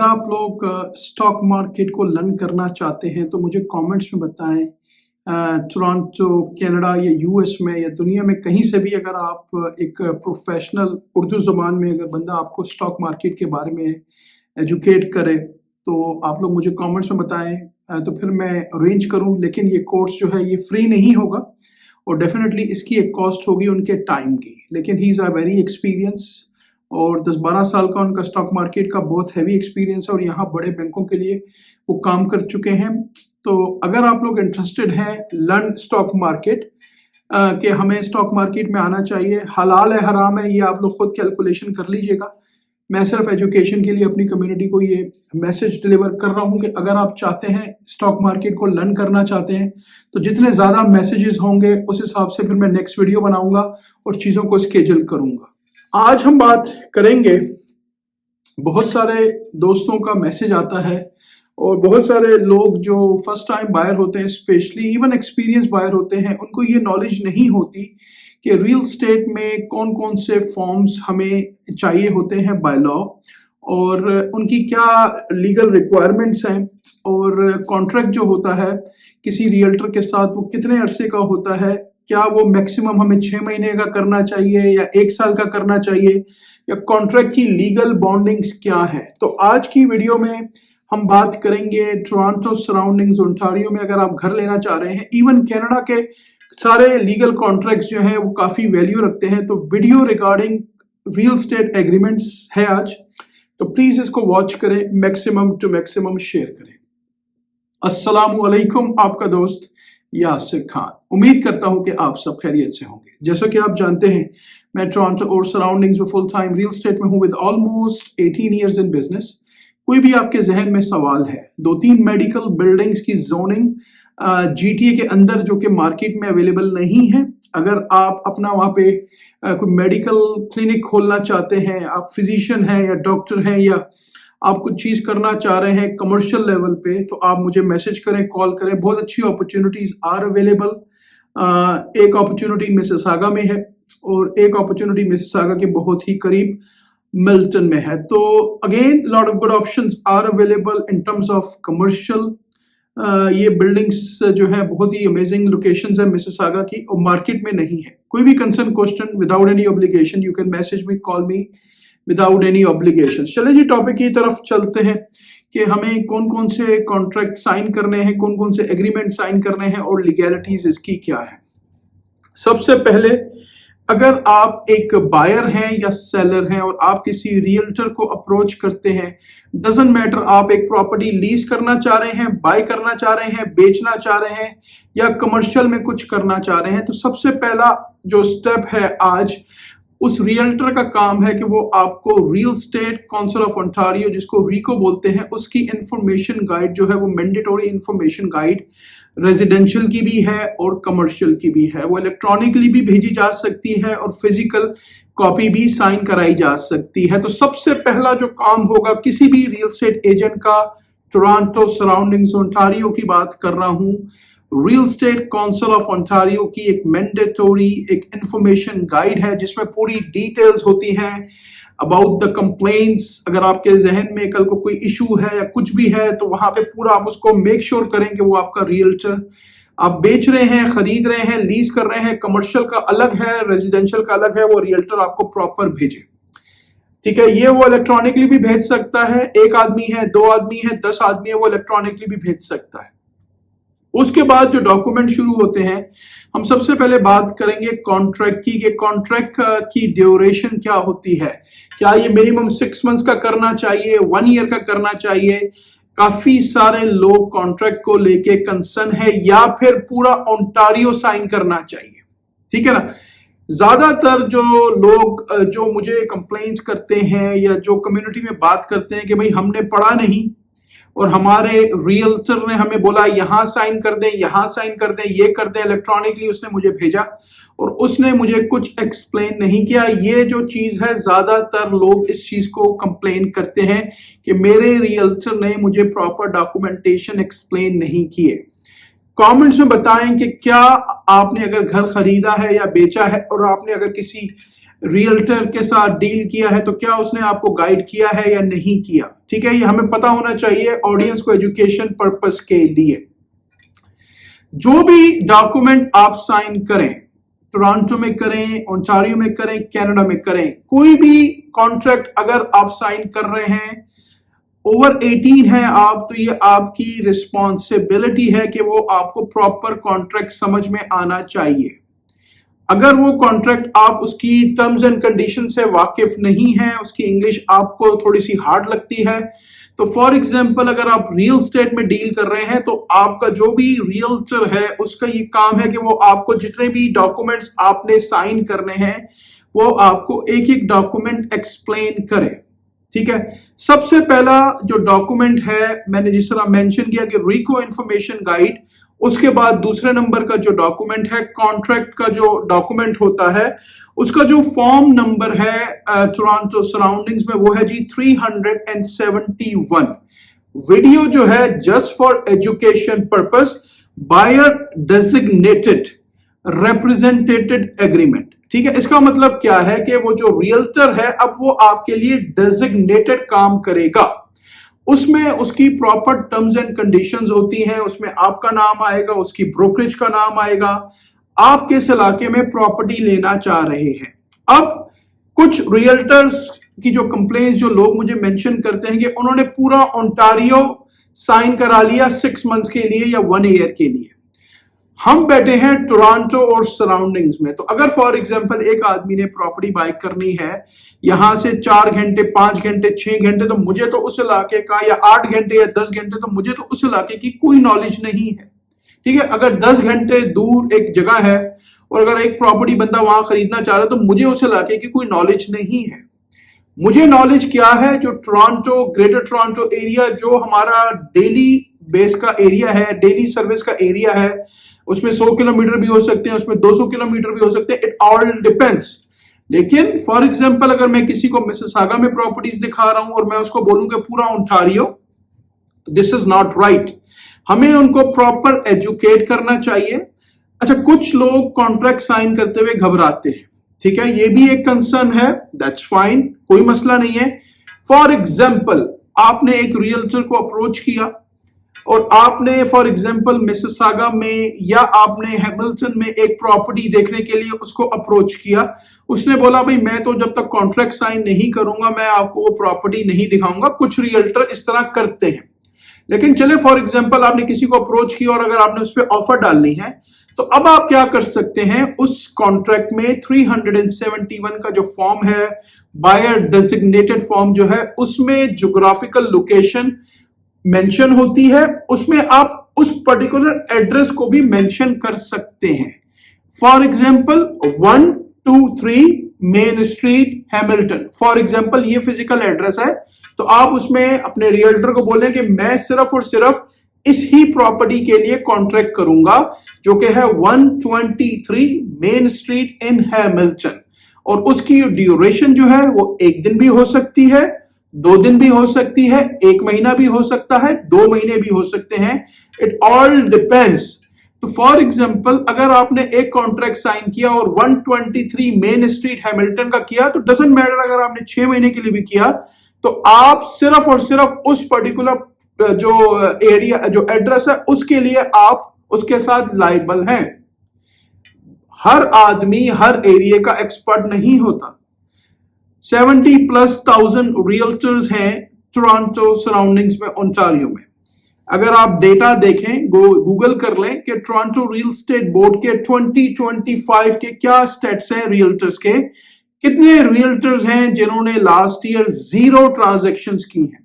आप लोग stock market को लर्न करना चाहते हैं तो मुझे कमेंट्स में बताएं। टोरंटो, कनाडा या यूएस में या दुनिया में कहीं से भी अगर आप एक प्रोफेशनल उर्दू ज़बान में अगर बंदा आपको स्टॉक मार्केट के बारे में एजुकेट करे तो आप लोग मुझे कमेंट्स में बताएं, तो फिर मैं अरेंज करूं। लेकिन ये कोर्स जो है ये फ्री नहीं होगा और डेफिनेटली इसकी एक कॉस्ट होगी उनके टाइम की। लेकिन he is a very experience और 10-12 साल का उनका स्टॉक मार्केट का बहुत हैवी एक्सपीरियंस है और यहाँ बड़े बैंकों के लिए वो काम कर चुके हैं। तो अगर आप लोग इंटरेस्टेड हैं लर्न स्टॉक मार्केट कि हमें स्टॉक मार्केट में आना चाहिए, हलाल है हराम है, ये आप लोग खुद कैलकुलेशन कर लीजिएगा। मैं सिर्फ एजुकेशन के लिए अपनी कम्युनिटी को ये मैसेज डिलीवर कर रहा हूँ कि अगर आप चाहते हैं स्टॉक मार्केट को लर्न करना चाहते हैं तो जितने ज़्यादा मैसेजेस होंगे उस हिसाब से फिर मैं नेक्स्ट वीडियो बनाऊंगा और चीज़ों को स्केड्यूल करूंगा। आज हम बात करेंगे, बहुत सारे दोस्तों का मैसेज आता है और बहुत सारे लोग जो फर्स्ट टाइम बायर होते हैं, स्पेशली इवन एक्सपीरियंस बायर होते हैं, उनको ये नॉलेज नहीं होती कि रियल स्टेट में कौन कौन से फॉर्म्स हमें चाहिए होते हैं बाय लॉ और उनकी क्या लीगल रिक्वायरमेंट्स हैं और कॉन्ट्रैक्ट जो होता है किसी रियल्टर के साथ वो कितने अरसे का होता है, क्या वो मैक्सिमम हमें 6 महीने का करना चाहिए या 1 साल का करना चाहिए, या कॉन्ट्रैक्ट की लीगल बॉन्डिंग्स क्या है। तो आज की वीडियो में हम बात करेंगे टोरंटो सराउंडिंग्स ओंटारियो में अगर आप घर लेना चाह रहे हैं, इवन कनाडा के सारे लीगल कॉन्ट्रैक्ट्स जो हैं वो काफ़ी वैल्यू रखते हैं। तो video regarding real estate agreements है आज, तो प्लीज़ इसको वॉच करें, मैक्सिमम टू मैक्सिमम शेयर करें। अस्सलामु अलैकुम, आपका दोस्त यासिर खान। उम्मीद करता हूं कि आप सब खैरियत से होंगे। जैसा कि आप जानते हैं मैं टोरंटो और सराउंडिंग्स में फुल टाइम रियल स्टेट में हूं with almost 18 years in business. कोई भी आपके जहन में सवाल है, 2-3 मेडिकल बिल्डिंग्स की जोनिंग जीटीए के अंदर जो कि मार्केट में अवेलेबल नहीं है, अगर आप अपना वहाँ पे कोई मेडिकल क्लिनिक खोलना चाहते हैं, आप फिजिशियन हैं या डॉक्टर हैं या आप कुछ चीज़ करना चाह रहे हैं कमर्शियल लेवल पे, तो आप मुझे मैसेज करें, कॉल करें। बहुत अच्छी अपॉर्चुनिटीज़ आर अवेलेबल। एक अपॉर्चुनिटी मिसिसागा में है और एक अपॉर्चुनिटी मिसिसागा के बहुत ही करीब मिल्टन में है। तो again lot of good options are available in terms of commercial. ये बिल्डिंग्स जो है बहुत ही अमेजिंग लोकेशंस है मिसिसागा की और मार्केट में नहीं है। कोई भी concern question without any obligation you can message me, call me without any obligation. चलिए जी टॉपिक की तरफ चलते हैं कि हमें कौन कौन से कॉन्ट्रैक्ट साइन करने हैं, कौन कौन से एग्रीमेंट साइन करने हैं और लीगैलिटीज इसकी क्या है। सबसे पहले, अगर आप एक बायर हैं या सेलर हैं और आप किसी रियल्टर को अप्रोच करते हैं, डजंट मैटर आप एक प्रॉपर्टी लीज करना चाह रहे हैं, बाय करना चाह रहे हैं, बेचना चाह रहे हैं या कमर्शियल में कुछ करना चाह रहे हैं, तो सबसे पहला जो स्टेप है आज उस रियल्टर का काम है कि वो आपको real estate council of Ontario, जिसको रीको बोलते हैं, उसकी इंफॉर्मेशन गाइड जो है वो मैंडेटरी इंफॉर्मेशन गाइड रेजिडेंशियल की भी है और कमर्शियल की भी है। वो इलेक्ट्रॉनिकली भी भेजी जा सकती है और फिजिकल कॉपी भी साइन कराई जा सकती है। तो सबसे पहला जो काम होगा किसी भी रियल स्टेट एजेंट का, टोरंटो सराउंडिंग्स ओंटारियो की बात कर रहा हूँ, real estate council of Ontario की एक मैंडेटरी एक इंफॉर्मेशन गाइड है जिसमें पूरी डिटेल्स होती हैं अबाउट द कंप्लेंट्स। अगर आपके जहन में कल को कोई इशू है या कुछ भी है तो वहां पे पूरा आप उसको मेक श्योर करें कि वो आपका रियल्टर, आप बेच रहे हैं, खरीद रहे हैं, लीज कर रहे हैं, कमर्शियल का अलग है, रेजिडेंशियल का अलग है, वो रियल्टर आपको प्रॉपर भेजे। ठीक है, ये वो इलेक्ट्रॉनिकली भी भेज सकता है, 1 आदमी है, 2 आदमी है, 10 आदमी है, वो इलेक्ट्रॉनिकली भी भेज सकता है। उसके बाद जो डॉक्यूमेंट शुरू होते हैं, हम सबसे पहले बात करेंगे कॉन्ट्रैक्ट की, कि कॉन्ट्रैक्ट की ड्यूरेशन क्या होती है। क्या ये मिनिमम 6 मंथ्स का करना चाहिए, 1 ईयर का करना चाहिए। काफी सारे लोग कॉन्ट्रैक्ट को लेके कंसर्न है, या फिर पूरा ओंटारियो साइन करना चाहिए। ठीक है ना, ज्यादातर जो लोग जो मुझे कंप्लेंट्स करते हैं या जो कम्युनिटी में बात करते हैं कि भाई हमने पढ़ा नहीं और हमारे रियल्टर ने हमें बोला यहाँ साइन कर दें, यहाँ साइन कर दें, ये कर दें, इलेक्ट्रॉनिकली उसने मुझे भेजा और उसने मुझे कुछ एक्सप्लेन नहीं किया। ये जो चीज़ है, ज़्यादातर लोग इस चीज़ को कंप्लेन करते हैं कि मेरे रियल्टर ने मुझे प्रॉपर डॉक्यूमेंटेशन एक्सप्लेन नहीं किए। कमेंट्स में बताएं कि क्या आपने अगर घर खरीदा है या बेचा है और आपने अगर किसी रियल्टर के साथ डील किया है तो क्या उसने आपको गाइड किया है या नहीं किया। ठीक है, ये हमें पता होना चाहिए ऑडियंस को एजुकेशन पर्पस के लिए। जो भी डॉक्यूमेंट आप साइन करें, टोरंटो में करें, ओंटारियो में करें, कनाडा में करें, कोई भी कॉन्ट्रैक्ट अगर आप साइन कर रहे हैं, ओवर 18 है आप, तो ये आपकी रिस्पॉन्सिबिलिटी है कि वो आपको प्रॉपर कॉन्ट्रैक्ट समझ में आना चाहिए। अगर वो कॉन्ट्रैक्ट आप उसकी टर्म्स एंड कंडीशन से वाकिफ नहीं है, उसकी इंग्लिश आपको थोड़ी सी हार्ड लगती है, तो फॉर एग्जांपल अगर आप रियल एस्टेट में डील कर रहे हैं तो आपका जो भी रियल्टर है उसका ये काम है कि वो आपको जितने भी डॉक्यूमेंट्स आपने साइन करने हैं वो आपको एक एक डॉक्यूमेंट एक्सप्लेन करे। ठीक है, सबसे पहला जो डॉक्यूमेंट है, मैंने जिस तरह मेंशन किया कि रिको इंफॉर्मेशन गाइड, उसके बाद दूसरे नंबर का जो डॉक्यूमेंट है कॉन्ट्रैक्ट का जो डॉक्यूमेंट होता है, उसका जो फॉर्म नंबर है टोरंटो सराउंडिंग्स में वो है जी 371। वीडियो जो है just for education purpose, buyer designated representated agreement. ठीक है, इसका मतलब क्या है कि वो जो रियल्टर है अब वो आपके लिए डेजिग्नेटेड काम करेगा, उसमें उसकी प्रॉपर टर्म्स एंड कंडीशंस होती हैं, उसमें आपका नाम आएगा, उसकी ब्रोकरेज का नाम आएगा, आप किस इलाके में प्रॉपर्टी लेना चाह रहे हैं। अब कुछ रियल्टर्स की जो कंप्लेंट जो लोग मुझे मेंशन करते हैं कि उन्होंने पूरा ओंटारियो साइन करा लिया 6 मंथ्स के लिए या 1 ईयर के लिए। हम बैठे हैं टोरंटो और सराउंडिंग्स में, तो अगर फॉर एग्जांपल एक आदमी ने प्रॉपर्टी बाय करनी है यहां से 4 घंटे, 5 घंटे, 6 घंटे, तो मुझे तो उस इलाके का, या 8 घंटे या 10 घंटे, तो मुझे तो उस इलाके की कोई नॉलेज नहीं है। ठीक है, अगर 10 घंटे दूर एक जगह है और अगर एक प्रॉपर्टी बंदा वहां खरीदना चाह रहा है तो मुझे उस इलाके की कोई नॉलेज नहीं है। मुझे नॉलेज क्या है, जो टोरंटो, ग्रेटर टोरंटो एरिया जो हमारा डेली बेस का एरिया है, डेली सर्विस का एरिया है, उसमें 100 किलोमीटर भी हो सकते हैं, उसमें 200 किलोमीटर भी हो सकते हैं, इट ऑल डिपेंड्स। लेकिन फॉर एग्जांपल अगर मैं किसी को मिसिसागा में प्रॉपर्टीज दिखा रहा हूं और मैं उसको बोलूंगा पूरा Ontario, this is not right. हमें उनको प्रॉपर एजुकेट करना चाहिए। अच्छा, कुछ लोग कॉन्ट्रैक्ट साइन करते हुए घबराते हैं, ठीक है, ये भी एक कंसर्न है, दैट्स फाइन, कोई मसला नहीं है। फॉर एग्जांपल आपने एक रियल्टर को अप्रोच किया और आपने फॉर एग्जांपल मिसिसागा में या आपने हैमिल्टन में एक प्रॉपर्टी देखने के लिए उसको अप्रोच किया, उसने बोला भाई मैं तो जब तक कॉन्ट्रैक्ट साइन नहीं करूंगा मैं आपको वो प्रॉपर्टी नहीं दिखाऊंगा। कुछ रियल्टर इस तरह करते हैं। लेकिन चले फॉर एग्जांपल आपने किसी को अप्रोच किया और अगर आपने उस पर ऑफर डालनी है तो अब आप क्या कर सकते हैं, उस कॉन्ट्रैक्ट में 371 का जो फॉर्म है, बायर डेजिग्नेटेड फॉर्म जो है, उसमें ज्योग्राफिकल लोकेशन मेंशन होती है, उसमें आप उस पर्टिकुलर एड्रेस को भी मेंशन कर सकते हैं। For example 123 main street Hamilton, for example ये फिजिकल एड्रेस है, तो आप उसमें अपने रियल्टर को बोलें कि मैं सिर्फ और सिर्फ इस ही प्रॉपर्टी के लिए कॉन्ट्रैक्ट करूंगा जो कि है 123 मेन स्ट्रीट इन हैमिल्टन, और उसकी ड्यूरेशन जो है वो 1 दिन भी हो सकती है, 2 दिन भी हो सकती है, 1 महीना भी हो सकता है, 2 महीने भी हो सकते हैं, इट ऑल डिपेंड्स। तो फॉर एग्जांपल अगर आपने एक कॉन्ट्रैक्ट साइन किया और 123 मेन स्ट्रीट हैमिल्टन का किया, तो डजंट मैटर अगर आपने 6 महीने के लिए भी किया, तो आप सिर्फ और सिर्फ उस पर्टिकुलर जो एरिया, जो एड्रेस है, उसके लिए आप उसके साथ लायबल हैं। हर आदमी हर एरिया का एक्सपर्ट नहीं होता। 70,000+ रियल्टर्स हैं टोरंटो सराउंडिंग्स में, ओंटारियो में। अगर आप डेटा देखें, गूगल कर लें कि टोरंटो रियल एस्टेट बोर्ड के 2025 के क्या स्टेट्स हैं रियल्टर्स के, कितने रियल्टर्स हैं जिन्होंने लास्ट ईयर 0 ट्रांजैक्शंस की हैं।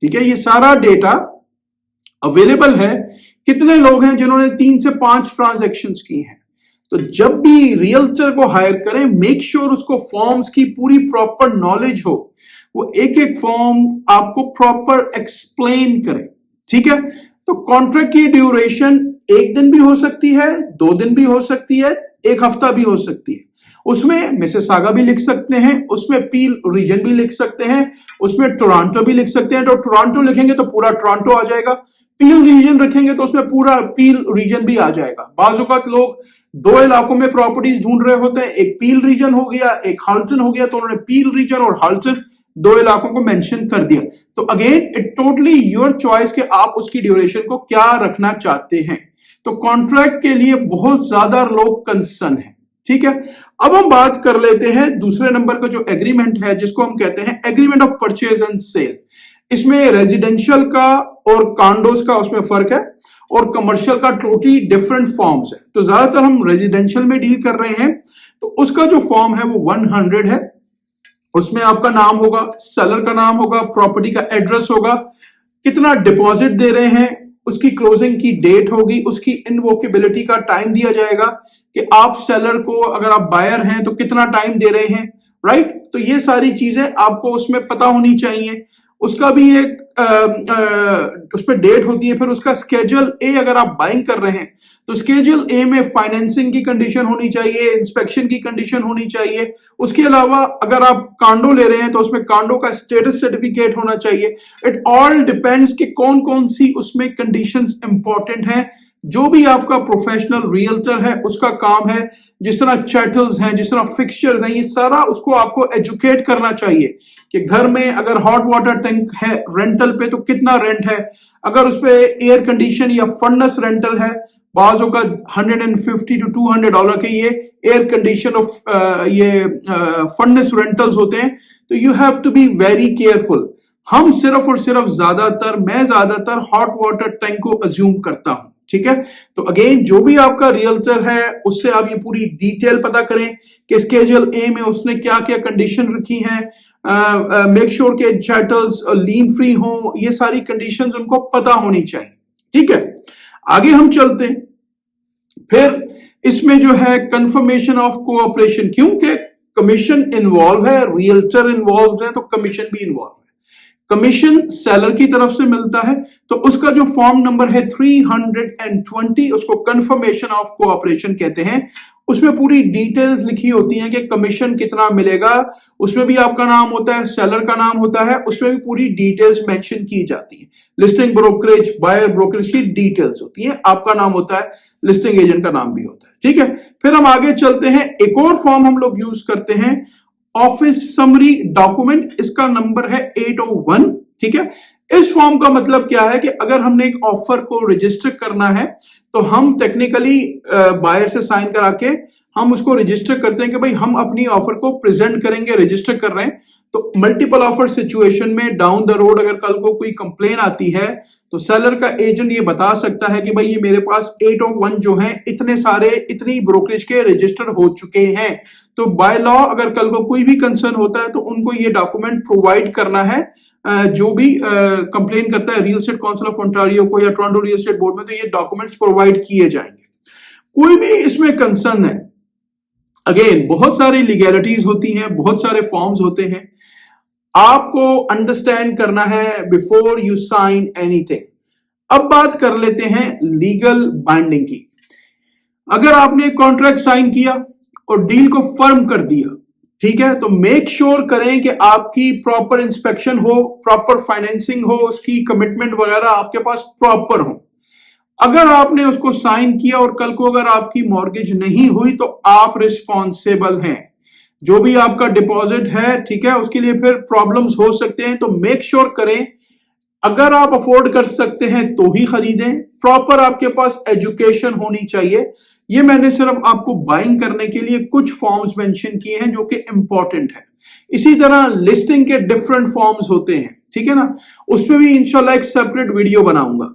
ठीक है, ये सारा डेटा अवेलेबल है। कितने लोग हैं जिन्होंने 3 से 5 ट्रांजैक्शंस की हैं। तो जब भी रियल्टर को हायर करें, मेक श्योर उसको फॉर्म्स की पूरी प्रॉपर नॉलेज हो, वो एक एक फॉर्म आपको प्रॉपर एक्सप्लेन करे। ठीक है, तो कॉन्ट्रैक्ट की ड्यूरेशन 1 दिन भी हो सकती है, 2 दिन भी हो सकती है, 1 हफ्ता भी हो सकती है। उसमें मिसिसागा भी लिख सकते हैं, उसमें पील रीजन भी लिख सकते हैं, उसमें टोरंटो भी लिख सकते हैं। तो टोरंटो लिखेंगे तो पूरा टोरंटो आ जाएगा, पील रीजन रखेंगे तो उसमें पूरा पील रीजन भी आ जाएगा। बाज़ औक़ात लोग दो इलाकों में प्रॉपर्टीज ढूंढ रहे होते हैं, एक पील रीजन हो गया, एक हाल्टन हो गया, तो उन्होंने पील रीजन और हाल्टन दो इलाकों को मेंशन कर दिया। तो again it totally your choice कि आप उसकी ड्यूरेशन को क्या रखना चाहते हैं। तो कॉन्ट्रैक्ट के लिए बहुत ज्यादा लोग कंसर्न है, ठीक है। अब हम बात कर लेते हैं दूसरे नंबर का जो एग्रीमेंट है, जिसको हम कहते हैं agreement of purchase and sale. इसमें रेजिडेंशियल का और कांडोज का उसमें फर्क है, और कमर्शियल का टोटली डिफरेंट फॉर्म्स है। तो ज्यादातर हम रेजिडेंशियल में डील कर रहे हैं, तो उसका जो फॉर्म है वो 100 है। उसमें आपका नाम होगा, सेलर का नाम होगा, प्रॉपर्टी का एड्रेस होगा, कितना डिपॉजिट दे रहे हैं, उसकी क्लोजिंग की डेट होगी, उसकी इनवोकेबिलिटी का टाइम दिया जाएगा कि आप सेलर को, अगर आप बायर हैं तो कितना टाइम दे रहे हैं, राइट। तो ये सारी चीजें आपको उसमें पता होनी चाहिए। उसका भी एक उस पर डेट होती है। फिर उसका स्केड्यूल ए, अगर आप बाइंग कर रहे हैं तो स्केड्यूल ए में फाइनेंसिंग की कंडीशन होनी चाहिए, इंस्पेक्शन की कंडीशन होनी चाहिए। उसके अलावा अगर आप कांडो ले रहे हैं तो उसमें कांडो का स्टेटस सर्टिफिकेट होना चाहिए। इट ऑल डिपेंड्स कि कौन कौन सी उसमें कंडीशंस इंपॉर्टेंट हैं। जो भी आपका प्रोफेशनल रियल्टर है उसका काम है, जिस तरह चैटल्स हैं, जिस तरह फिक्सचर्स हैं, ये सारा उसको आपको एजुकेट करना चाहिए कि घर में अगर हॉट वाटर टैंक है रेंटल पे तो कितना रेंट है, अगर उस पे एयर कंडीशन या फर्नेस रेंटल है, बाजों का $150 to $200 के ये एयर कंडीशन ऑफ ये फर्नेस रेंटल्स होते हैं। तो you have to be very careful. हम सिर्फ और सिर्फ मैं ज्यादातर हॉट वाटर टैंक को अज्यूम करता हूं, ठीक है। तो अगेन जो भी आपका रियल्टर है उससे आप ये पूरी डिटेल पता करें कि स्केड्यूल ए में उसने क्या क्या कंडीशन रखी हैं। मेक श्योर के चैटल्स लीन फ्री हो, ये सारी कंडीशंस उनको पता होनी चाहिए, ठीक है। आगे हम चलते हैं। फिर इसमें जो है कंफर्मेशन ऑफ कोऑपरेशन, क्योंकि कमीशन इन्वॉल्व है, रियल्टर इन्वॉल्व है, तो कमीशन भी इन्वॉल्व है। कमीशन सेलर की तरफ से मिलता है, तो उसका जो फॉर्म नंबर है 320, उसको कंफर्मेशन ऑफ कोऑपरेशन कहते हैं। उसमें पूरी डिटेल्स लिखी होती हैं कि कमीशन कितना मिलेगा, उसमें भी आपका नाम होता है, सेलर का नाम होता है, उसमें भी पूरी डिटेल्स मेंशन की जाती है। लिस्टिंग ब्रोकरेज, बायर ब्रोकरेज की डिटेल्स होती हैं, आपका नाम होता है, लिस्टिंग एजेंट का नाम भी होता है, ठीक है। फिर हम आगे चलते हैं। एक और फॉर्म हम लोग यूज करते हैं, ऑफिस समरी डॉक्यूमेंट। इसका नंबर है 801, ठीक है। इस फॉर्म का मतलब क्या है कि अगर हमने एक ऑफर को रजिस्टर करना है तो हम टेक्निकली बायर से साइन करा के हम उसको रजिस्टर करते हैं कि भाई हम अपनी ऑफर को प्रेजेंट करेंगे, रजिस्टर कर रहे हैं। तो मल्टीपल ऑफर सिचुएशन में डाउन द रोड अगर कल को कोई कंप्लेन आती है तो सेलर का एजेंट ये बता सकता है कि भाई ये मेरे पास 801 जो है इतने सारे, इतनी ब्रोकरेज के रजिस्टर हो चुके हैं। तो बाय लॉ अगर कल को कोई भी कंसर्न होता है तो उनको ये डॉक्यूमेंट प्रोवाइड करना है। जो भी कंप्लेन करता है real estate council of Ontario को या टोरंटो रियल एस्टेट बोर्ड में, तो ये डॉक्यूमेंट्स प्रोवाइड किए जाएंगे। कोई भी इसमें कंसर्न है, अगेन बहुत सारी लीगैलिटीज होती हैं, बहुत सारे फॉर्म्स होते हैं, आपको अंडरस्टैंड करना है बिफोर यू साइन एनीथिंग। अब बात कर लेते हैं लीगल बाइंडिंग की। अगर आपने कॉन्ट्रैक्ट साइन किया और डील को फर्म कर दिया, ठीक है, तो मेक श्योर करें कि आपकी प्रॉपर इंस्पेक्शन हो, प्रॉपर फाइनेंसिंग हो, उसकी कमिटमेंट वगैरह आपके पास प्रॉपर हो। अगर आपने उसको साइन किया और कल को अगर आपकी मॉर्गेज नहीं हुई तो आप रिस्पॉन्सिबल हैं। जो भी आपका डिपॉजिट है, ठीक है, उसके लिए फिर प्रॉब्लम्स हो सकते हैं। तो मेक श्योर करें, अगर आप अफोर्ड कर सकते हैं तो ही खरीदें। प्रॉपर आपके पास एजुकेशन होनी चाहिए। ये मैंने सिर्फ आपको बाइंग करने के लिए कुछ फॉर्म्स मेंशन किए हैं जो कि इंपॉर्टेंट है। इसी तरह लिस्टिंग के डिफरेंट फॉर्म्स होते हैं, ठीक है ना, उसमें भी इंशाल्लाह एक सेपरेट वीडियो बनाऊंगा।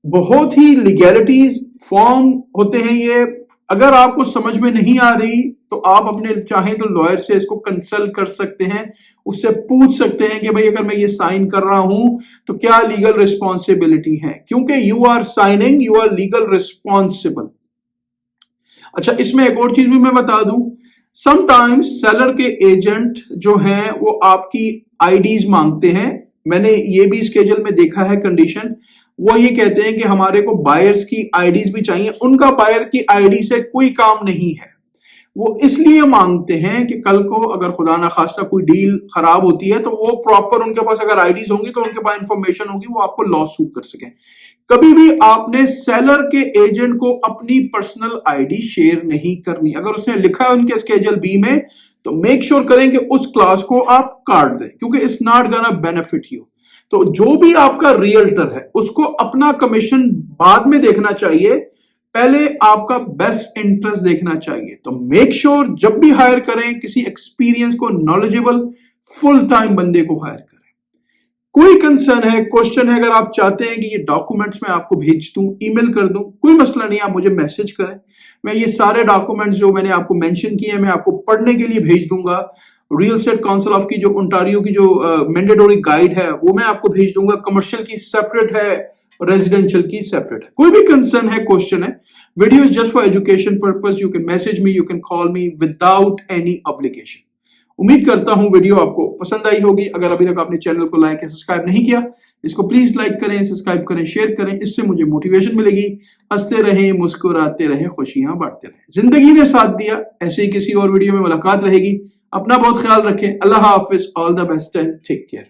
बहुत ही लीगैलिटीज फॉर्म होते हैं ये। अगर आपको समझ में नहीं आ रही तो आप अपने चाहें तो लॉयर से इसको कंसल्ट कर सकते हैं, उससे पूछ सकते हैं कि भाई अगर मैं ये साइन कर रहा हूं तो क्या लीगल रिस्पॉन्सिबिलिटी है, क्योंकि you are signing, you are legal responsible. अच्छा, इसमें एक और चीज भी मैं बता दूं, समटाइम्स सेलर के एजेंट जो हैं वो आपकी आईडीज मांगते हैं। मैंने ये भी स्केड्यूल में देखा है कंडीशन, वो ये कहते हैं कि हमारे को बायर्स की आईडीज भी चाहिए। उनका बायर की आईडी से कोई काम नहीं है, वो इसलिए मांगते हैं कि कल को अगर खुदा ना खास्ता कोई डील खराब होती है तो वो प्रॉपर उनके पास अगर आईडीज होंगी तो उनके पास इंफॉर्मेशन होगी, वो आपको लॉ सूट कर सकें। कभी भी आपने सेलर के एजेंट को अपनी पर्सनल आईडी शेयर नहीं करनी। अगर उसने लिखा है उनके स्केड्यूल बी में तो मेक श्योर करें कि उस क्लास को आप काट दें, क्योंकि it's not gonna benefit you. तो जो भी आपका रियल्टर है उसको अपना कमीशन बाद में देखना चाहिए, पहले आपका बेस्ट इंटरेस्ट देखना चाहिए। तो मेक श्योर जब भी हायर करें किसी एक्सपीरियंस को, नॉलेजेबल फुल टाइम बंदे को हायर करें। कोई कंसर्न है, क्वेश्चन है, अगर आप चाहते हैं कि ये डॉक्यूमेंट्स मैं आपको भेज दूं, ईमेल कर दूं, कोई मसला नहीं, आप मुझे मैसेज करें। मैं ये सारे डॉक्यूमेंट्स जो मैंने आपको मेंशन किए हैं मैं आपको पढ़ने के लिए भेज दूंगा। रियल एस्टेट काउंसिल ऑफ की जो ओंटारियो की जो मैंडेटरी गाइड है वो मैं आपको भेज दूंगा। कमर्शियल की सेपरेट है, रेजिडेंशियल की सेपरेट है। कोई भी कंसर्न है, क्वेश्चन है, video is just for education purpose. You can message me, you can call me without any obligation. उम्मीद करता हूं वीडियो आपको पसंद आई होगी। अगर अभी तक आपने चैनल को लाइक या सब्सक्राइब नहीं किया, इसको प्लीज लाइक करें, सब्सक्राइब करें, शेयर करें, इससे मुझे मोटिवेशन मिलेगी। हंसते रहें, मुस्कुराते रहें, खुशियां बांटते रहें। जिंदगी ने साथ दिया, ऐसे ही किसी और वीडियो में मुलाकात रहेगी। अपना बहुत ख्याल रखें। अल्लाह हाफिज, all the best and take care.